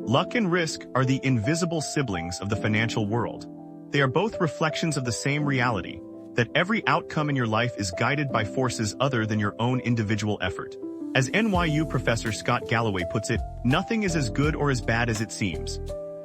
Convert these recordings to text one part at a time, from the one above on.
Luck and risk are the invisible siblings of the financial world. They are both reflections of the same reality, that every outcome in your life is guided by forces other than your own individual effort. As NYU professor Scott Galloway puts it, nothing is as good or as bad as it seems.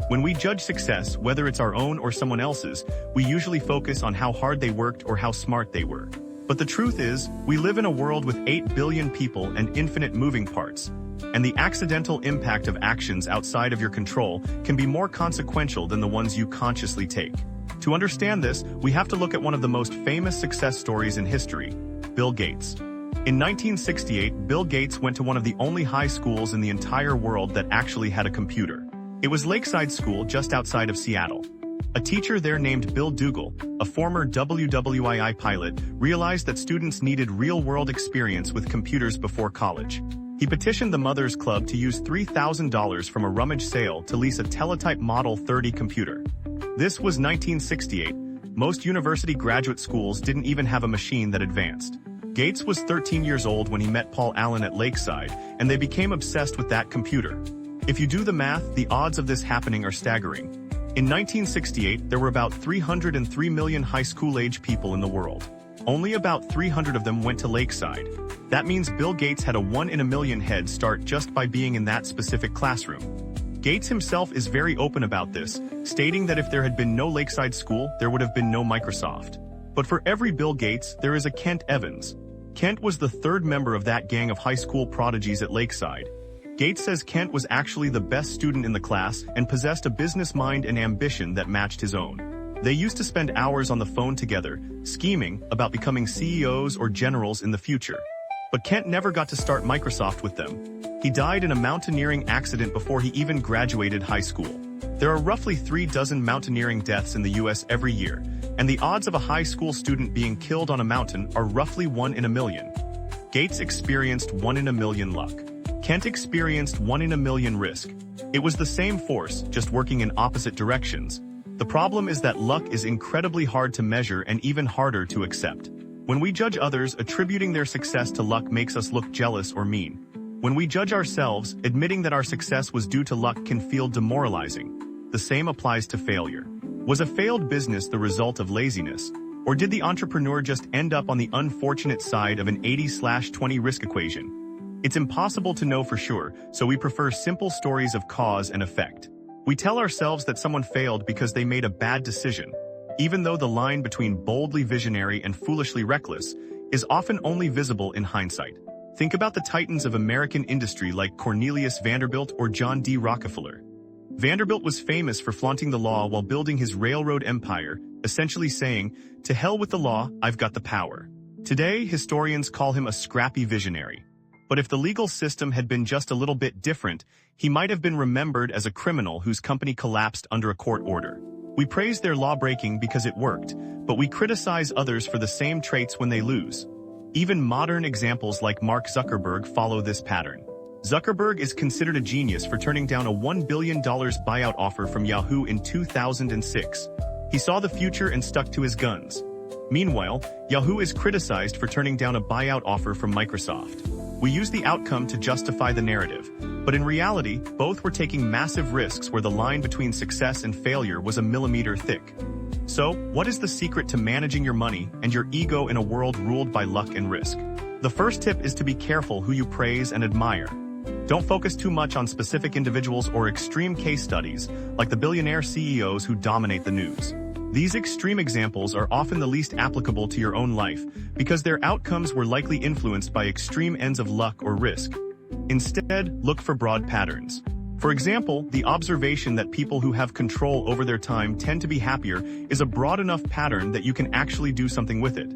When we judge success, whether it's our own or someone else's, we usually focus on how hard they worked or how smart they were. But the truth is, we live in a world with 8 billion people and infinite moving parts, and the accidental impact of actions outside of your control can be more consequential than the ones you consciously take. To understand this, we have to look at one of the most famous success stories in history, Bill Gates. In 1968, Bill Gates went to one of the only high schools in the entire world that actually had a computer. It was Lakeside School just outside of Seattle. A teacher there named Bill Dougal, a former WWII pilot, realized that students needed real-world experience with computers before college. He petitioned the Mothers Club to use $3,000 from a rummage sale to lease a teletype Model 30 computer. This was 1968. Most university graduate schools didn't even have a machine that advanced. Gates was 13 years old when he met Paul Allen at Lakeside, and they became obsessed with that computer. If you do the math, the odds of this happening are staggering. In 1968, there were about 303 million high school-age people in the world. Only about 300 of them went to Lakeside. That means Bill Gates had a 1 in a million head start just by being in that specific classroom. Gates himself is very open about this, stating that if there had been no Lakeside School, there would have been no Microsoft. But for every Bill Gates, there is a Kent Evans. Kent was the third member of that gang of high school prodigies at Lakeside. Gates says Kent was actually the best student in the class and possessed a business mind and ambition that matched his own. They used to spend hours on the phone together, scheming about becoming CEOs or generals in the future. But Kent never got to start Microsoft with them. He died in a mountaineering accident before he even graduated high school. There are roughly 36 mountaineering deaths in the US every year, and the odds of a high school student being killed on a mountain are roughly 1 in a million. Gates experienced 1 in a million luck. Kent experienced 1 in a million risk. It was the same force, just working in opposite directions. The problem is that luck is incredibly hard to measure and even harder to accept. When we judge others, attributing their success to luck makes us look jealous or mean. When we judge ourselves, admitting that our success was due to luck can feel demoralizing. The same applies to failure. Was a failed business the result of laziness? Or did the entrepreneur just end up on the unfortunate side of an 80/20 risk equation? It's impossible to know for sure, so we prefer simple stories of cause and effect. We tell ourselves that someone failed because they made a bad decision, even though the line between boldly visionary and foolishly reckless is often only visible in hindsight. Think about the titans of American industry like Cornelius Vanderbilt or John D. Rockefeller. Vanderbilt was famous for flaunting the law while building his railroad empire, essentially saying, "To hell with the law, I've got the power." Today, historians call him a scrappy visionary. But if the legal system had been just a little bit different, he might have been remembered as a criminal whose company collapsed under a court order. We praise their law-breaking because it worked, but we criticize others for the same traits when they lose. Even modern examples like Mark Zuckerberg follow this pattern. Zuckerberg is considered a genius for turning down a $1 billion buyout offer from Yahoo in 2006. He saw the future and stuck to his guns. Meanwhile, Yahoo is criticized for turning down a buyout offer from Microsoft. We use the outcome to justify the narrative, but in reality, both were taking massive risks where the line between success and failure was a millimeter thick. So, what is the secret to managing your money and your ego in a world ruled by luck and risk? The first tip is to be careful who you praise and admire. Don't focus too much on specific individuals or extreme case studies, like the billionaire CEOs who dominate the news. These extreme examples are often the least applicable to your own life because their outcomes were likely influenced by extreme ends of luck or risk. Instead, look for broad patterns. For example, the observation that people who have control over their time tend to be happier is a broad enough pattern that you can actually do something with it.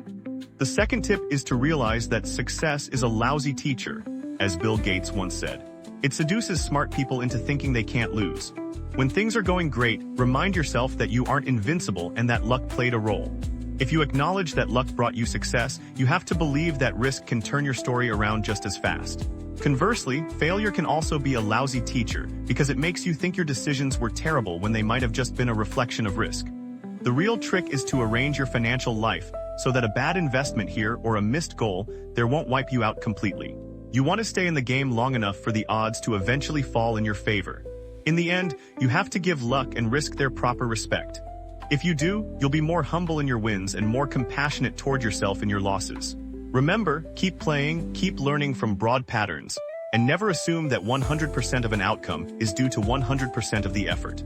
The second tip is to realize that success is a lousy teacher, as Bill Gates once said. It seduces smart people into thinking they can't lose. When things are going great, remind yourself that you aren't invincible and that luck played a role. If you acknowledge that luck brought you success, you have to believe that risk can turn your story around just as fast. Conversely, failure can also be a lousy teacher because it makes you think your decisions were terrible when they might have just been a reflection of risk. The real trick is to arrange your financial life so that a bad investment here or a missed goal there won't wipe you out completely. You want to stay in the game long enough for the odds to eventually fall in your favor. In the end, you have to give luck and risk their proper respect. If you do, you'll be more humble in your wins and more compassionate toward yourself in your losses. Remember, keep playing, keep learning from broad patterns, and never assume that 100% of an outcome is due to 100% of the effort.